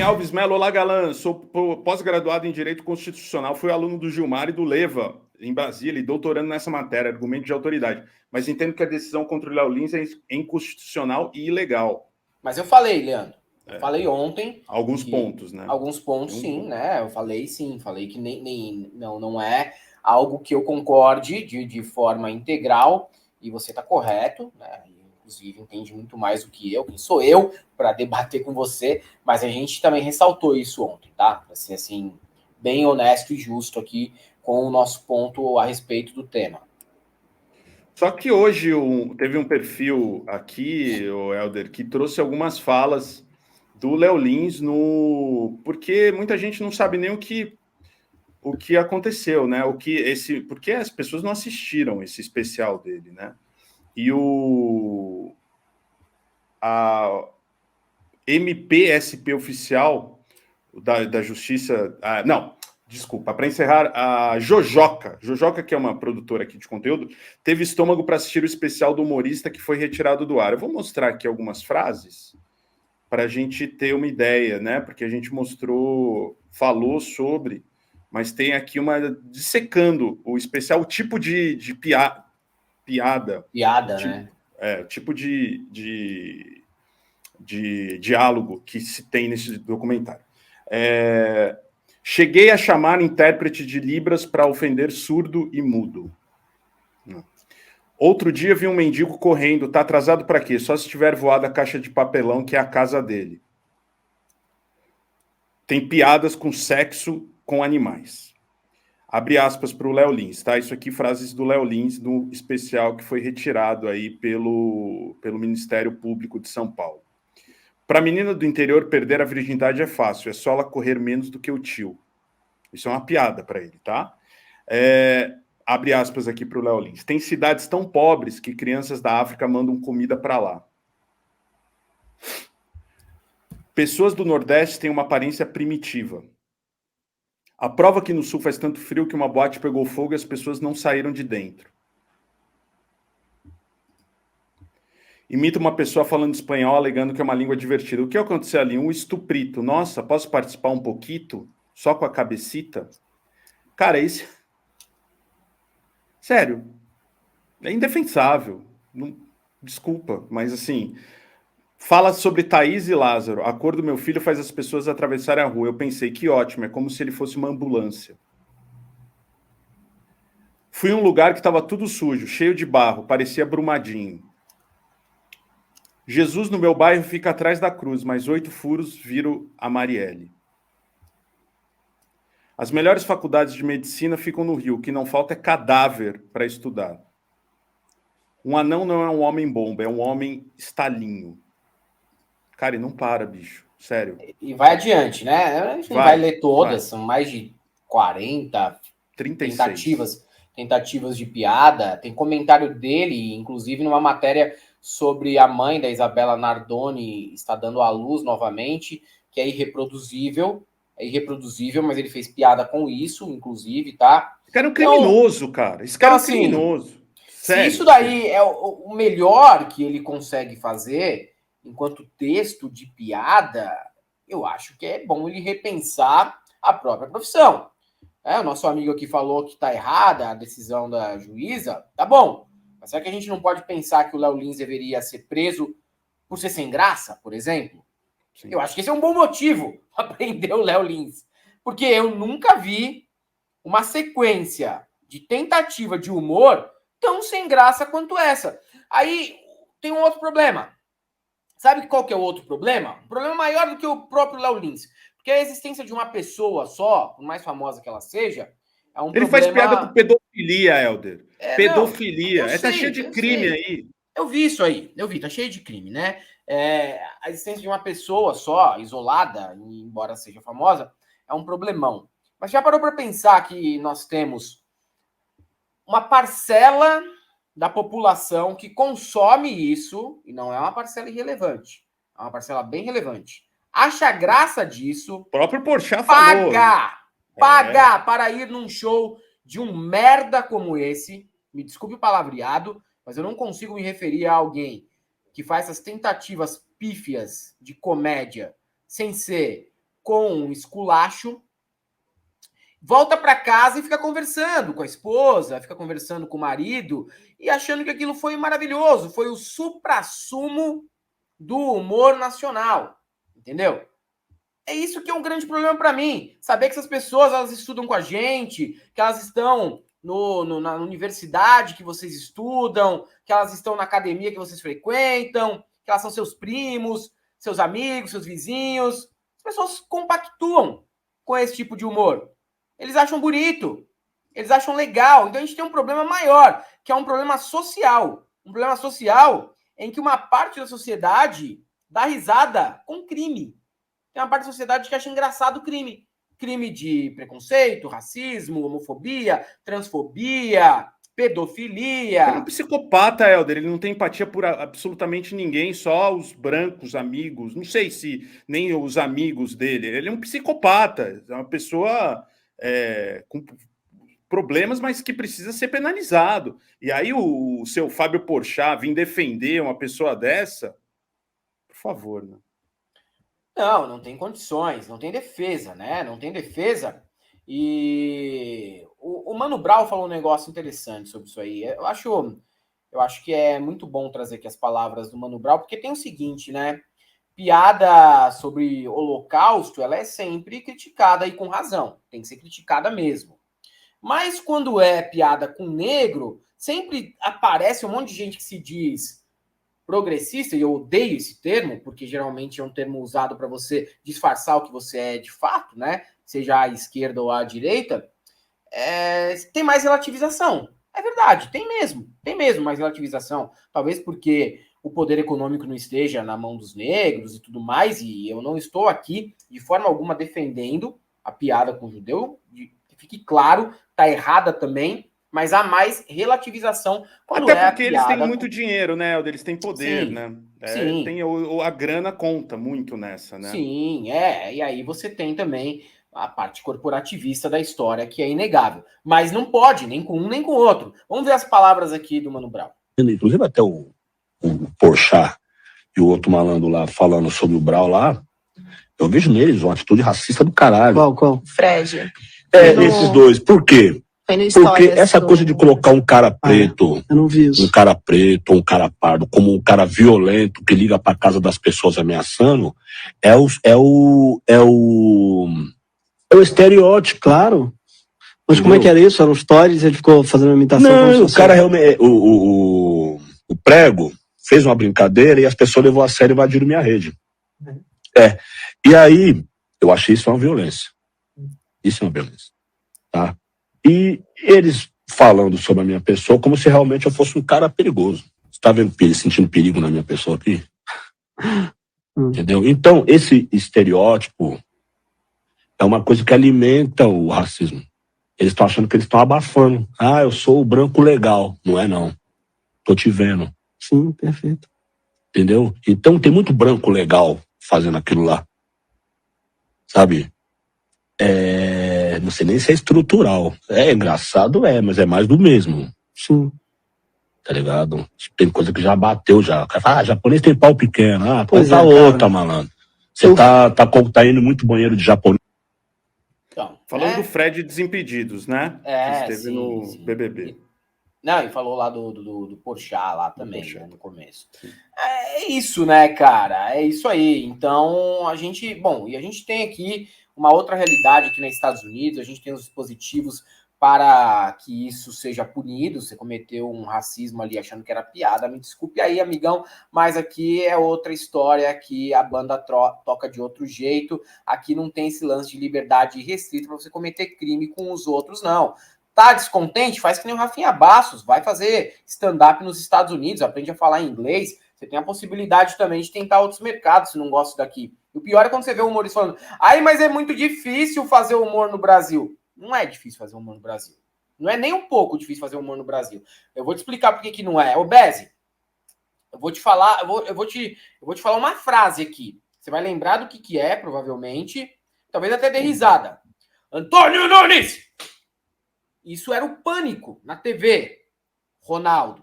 Alves Melo, olá galã, sou pós-graduado em Direito Constitucional, fui aluno do Gilmar e do Leva, em Brasília, e doutorando nessa matéria, argumento de autoridade. Mas entendo que a decisão contra o Léo Lins é inconstitucional e ilegal. Mas eu falei, Leandro, eu falei ontem... Alguns pontos, né? Alguns pontos, sim, né? Eu falei sim, falei que não é algo que eu concorde de forma integral, e você está correto, né? Inclusive entende muito mais do que eu, quem sou eu para debater com você, mas a gente também ressaltou isso ontem, tá? Para ser assim, bem honesto e justo aqui com o nosso ponto a respeito do tema. Só que hoje teve um perfil aqui, o Helder, que trouxe algumas falas do Léo Lins porque muita gente não sabe nem o que aconteceu, né? Porque as pessoas não assistiram esse especial dele, né? E a MPSP oficial da Justiça... não, desculpa, para encerrar, a Jojoca, que é uma produtora aqui de conteúdo, teve estômago para assistir o especial do humorista que foi retirado do ar. Eu vou mostrar aqui algumas frases para a gente ter uma ideia, né? Porque a gente falou sobre, mas tem aqui uma dissecando o especial, o tipo de piada. Piada, tipo, né? Tipo de diálogo que se tem nesse documentário. Cheguei a chamar intérprete de Libras para ofender surdo e mudo. Outro dia vi um mendigo correndo. Tá atrasado para quê? Só se tiver voado a caixa de papelão, que é a casa dele. Tem piadas com sexo com animais. Abre aspas para o Léo Lins, tá? Isso aqui, frases do Léo Lins, no especial que foi retirado aí pelo Ministério Público de São Paulo. Para a menina do interior, perder a virgindade é fácil, é só ela correr menos do que o tio. Isso é uma piada para ele, tá? Abre aspas aqui para o Léo Lins. Tem cidades tão pobres que crianças da África mandam comida para lá. Pessoas do Nordeste têm uma aparência primitiva. A prova que no Sul faz tanto frio que uma boate pegou fogo e as pessoas não saíram de dentro. Imita uma pessoa falando espanhol alegando que é uma língua divertida. O que aconteceu ali? Um estuprito. Nossa, posso participar um pouquinho? Só com a cabecita? Cara, isso... Sério. É indefensável. Não... Desculpa, mas assim... Fala sobre Thaís e Lázaro. A cor do meu filho faz as pessoas atravessarem a rua. Eu pensei, que ótimo, é como se ele fosse uma ambulância. Fui em um lugar que estava tudo sujo, cheio de barro, parecia Brumadinho. Jesus no meu bairro fica atrás da cruz, mas 8 furos viram a Marielle. As melhores faculdades de medicina ficam no Rio, o que não falta é cadáver para estudar. Um anão não é um homem-bomba, é um homem estalinho. Cara, e não para, bicho. Sério. E vai adiante, né? A gente não vai ler todas, são mais de 40 36 tentativas de piada. Tem comentário dele, inclusive, numa matéria sobre a mãe da Isabela Nardoni está dando à luz novamente, que é irreproduzível. É irreproduzível, mas ele fez piada com isso, inclusive, tá? Esse cara é um criminoso, cara. Esse cara é um criminoso. Sério, se isso daí é o melhor que ele consegue fazer, enquanto texto de piada, eu acho que é bom ele repensar a própria profissão. O nosso amigo aqui falou que está errada a decisão da juíza, tá bom. Mas será que a gente não pode pensar que o Léo Lins deveria ser preso por ser sem graça, por exemplo? Sim. Eu acho que esse é um bom motivo para prender o Léo Lins. Porque eu nunca vi uma sequência de tentativa de humor tão sem graça quanto essa. Aí tem um outro problema. Sabe qual que é o outro problema? Um problema maior do que o próprio Léo Lins. Porque a existência de uma pessoa só, por mais famosa que ela seja, é um Ele problema... faz piada com pedofilia, Helder. Pedofilia. Não, tá cheio de crime aí. Eu vi isso aí. Tá cheio de crime, né? A existência de uma pessoa só, isolada, embora seja famosa, é um problemão. Mas já parou para pensar que nós temos uma parcela da população que consome isso, e não é uma parcela irrelevante, é uma parcela bem relevante, acha graça disso, o próprio Porchat falou, pagar para ir num show de um merda como esse, me desculpe o palavreado, mas eu não consigo me referir a alguém que faz essas tentativas pífias de comédia sem ser com um esculacho, volta para casa e fica conversando com a esposa, fica conversando com o marido e achando que aquilo foi maravilhoso, foi o suprassumo do humor nacional, entendeu? É isso que é um grande problema para mim, saber que essas pessoas elas estudam com a gente, que elas estão na universidade que vocês estudam, que elas estão na academia que vocês frequentam, que elas são seus primos, seus amigos, seus vizinhos. As pessoas compactuam com esse tipo de humor. Eles acham bonito, eles acham legal. Então a gente tem um problema maior, que é um problema social. Um problema social em que uma parte da sociedade dá risada com crime. Tem uma parte da sociedade que acha engraçado o crime. Crime de preconceito, racismo, homofobia, transfobia, pedofilia. Ele é um psicopata, Helder. Ele não tem empatia por absolutamente ninguém, só os brancos amigos. Não sei se nem os amigos dele. Ele é um psicopata. É uma pessoa com problemas, mas que precisa ser penalizado. E aí o seu Fábio Porchat vir defender uma pessoa dessa, por favor, né? Não tem condições, não tem defesa, né? Não tem defesa. E o Mano Brown falou um negócio interessante sobre isso aí. Eu acho que é muito bom trazer aqui as palavras do Mano Brown, porque tem o seguinte, né? Piada sobre Holocausto, ela é sempre criticada e com razão. Tem que ser criticada mesmo. Mas quando é piada com negro, sempre aparece um monte de gente que se diz progressista, e eu odeio esse termo, porque geralmente é um termo usado para você disfarçar o que você é de fato, né? Seja à esquerda ou à direita, tem mais relativização. É verdade, tem mesmo mais relativização. Talvez porque o poder econômico não esteja na mão dos negros e tudo mais, e eu não estou aqui de forma alguma defendendo a piada com o judeu, que fique claro, tá errada também, mas há mais relativização quando até porque a eles têm piada muito dinheiro, né, Helder? Eles têm poder, Sim, né? sim. A grana conta muito nessa, né? Sim, e aí você tem também a parte corporativista da história, que é inegável. Mas não pode, nem com um nem com o outro. Vamos ver as palavras aqui do Mano Brown. Inclusive até o Porchat e o outro malandro lá falando sobre o Brown lá, eu vejo neles uma atitude racista do caralho. Qual? Fred. Esses dois. Por quê? Foi no Porque Stories essa do- coisa de colocar um cara preto, Eu não vi isso. um cara preto, um cara pardo, como um cara violento que liga pra casa das pessoas ameaçando, é o estereótipo. Claro. Mas Entendeu? como é que era isso? Eram stories, ele ficou fazendo uma imitação como se Não, o fosse- cara realmente. O Prego fez uma brincadeira e as pessoas levou a sério e invadiram minha rede. E aí, eu achei isso uma violência. Isso é uma violência. Tá? E eles falando sobre a minha pessoa como se realmente eu fosse um cara perigoso. Você tá vendo sentindo perigo na minha pessoa aqui? Entendeu? Então, esse estereótipo é uma coisa que alimenta o racismo. Eles estão achando que eles estão abafando. Ah, eu sou o branco legal. Não é, não. Tô te vendo. Sim, perfeito. Entendeu? Então, tem muito branco legal fazendo aquilo lá. Sabe? Não sei nem se é estrutural. É engraçado, mas é mais do mesmo. Sim. Tá ligado? Tem coisa que já bateu já. O cara fala, japonês tem pau pequeno. Pois Conta é, cara. outra, malandro. Você tá indo muito banheiro de japonês. Então, Falando do Fred Desimpedidos, né? Que esteve no BBB. Não, e falou lá do Porchat lá também, Porchat. né, no começo. É isso, né, cara? É isso aí. Então, a gente tem aqui uma outra realidade aqui nos Estados Unidos, a gente tem os dispositivos para que isso seja punido. Você cometeu um racismo ali achando que era piada, me desculpe aí, amigão, mas aqui é outra história, aqui a banda toca de outro jeito, aqui não tem esse lance de liberdade restrita para você cometer crime com os outros, não. Tá descontente? Faz que nem o Rafinha Bastos, vai fazer stand-up nos Estados Unidos, aprende a falar inglês, você tem a possibilidade também de tentar outros mercados, se não gosta daqui. E o pior é quando você vê o humorista falando, mas é muito difícil fazer humor no Brasil. Não é difícil fazer humor no Brasil. Não é nem um pouco difícil fazer humor no Brasil. Eu vou te explicar por que não é. Ô, Beze, eu vou te falar, eu vou te falar uma frase aqui. Você vai lembrar do que é, provavelmente. Talvez até dê risada. Antônio Nunes! Isso era o Pânico na TV. Ronaldo.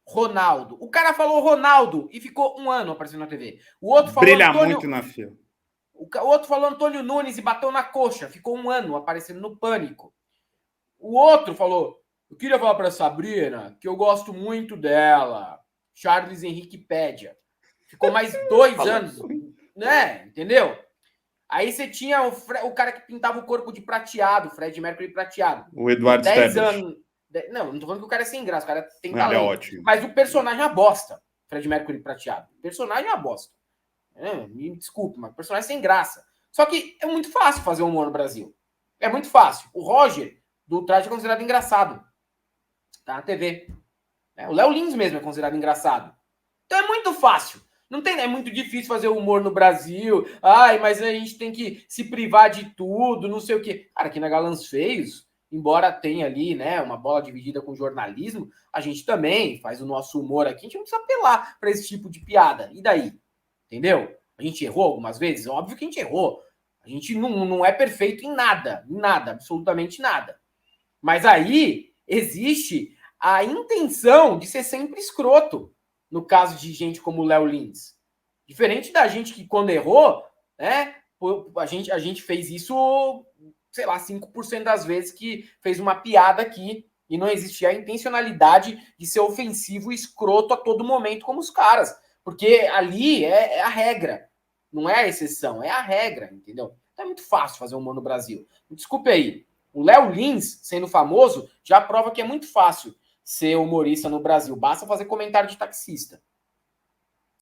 Ronaldo. O cara falou Ronaldo e ficou 1 ano aparecendo na TV. O outro falou Brilha Antônio... muito na fila. O outro falou Antônio Nunes e bateu na coxa. Ficou 1 ano aparecendo no Pânico. O outro falou, eu queria falar para Sabrina que eu gosto muito dela. Charles Henrique Pédia. Ficou mais 2 anos, né? Entendeu? Aí você tinha o cara que pintava o corpo de prateado, Fred Mercury prateado. O Eduardo 10 Stablish. anos. Não, não tô falando que o cara é sem graça, o cara tem Ele é talento. ótimo. Mas o personagem é uma bosta, Fred Mercury prateado. O personagem é uma bosta. Me desculpe, mas o personagem é sem graça. Só que é muito fácil fazer humor no Brasil. É muito fácil. O Roger, do Traje, é considerado engraçado. Tá na TV. O Léo Lins mesmo é considerado engraçado. Então é muito fácil. Não tem, é muito difícil fazer humor no Brasil. Ai, mas a gente tem que se privar de tudo, não sei o quê. Cara, aqui na Galãs Feios, embora tenha ali, né, uma bola dividida com jornalismo, a gente também faz o nosso humor aqui. A gente não precisa apelar para esse tipo de piada. E daí? Entendeu? A gente errou algumas vezes? Óbvio que a gente errou. A gente não é perfeito em nada, absolutamente nada. Mas aí existe a intenção de ser sempre escroto. No caso de gente como o Léo Lins. Diferente da gente que, quando errou, né, a gente fez isso, sei lá, 5% das vezes que fez uma piada aqui e não existia a intencionalidade de ser ofensivo e escroto a todo momento como os caras. Porque ali é a regra. Não é a exceção, é a regra, entendeu? Então é muito fácil fazer humor no Brasil. Desculpe aí. O Léo Lins, sendo famoso, já prova que é muito fácil ser humorista no Brasil. Basta fazer comentário de taxista.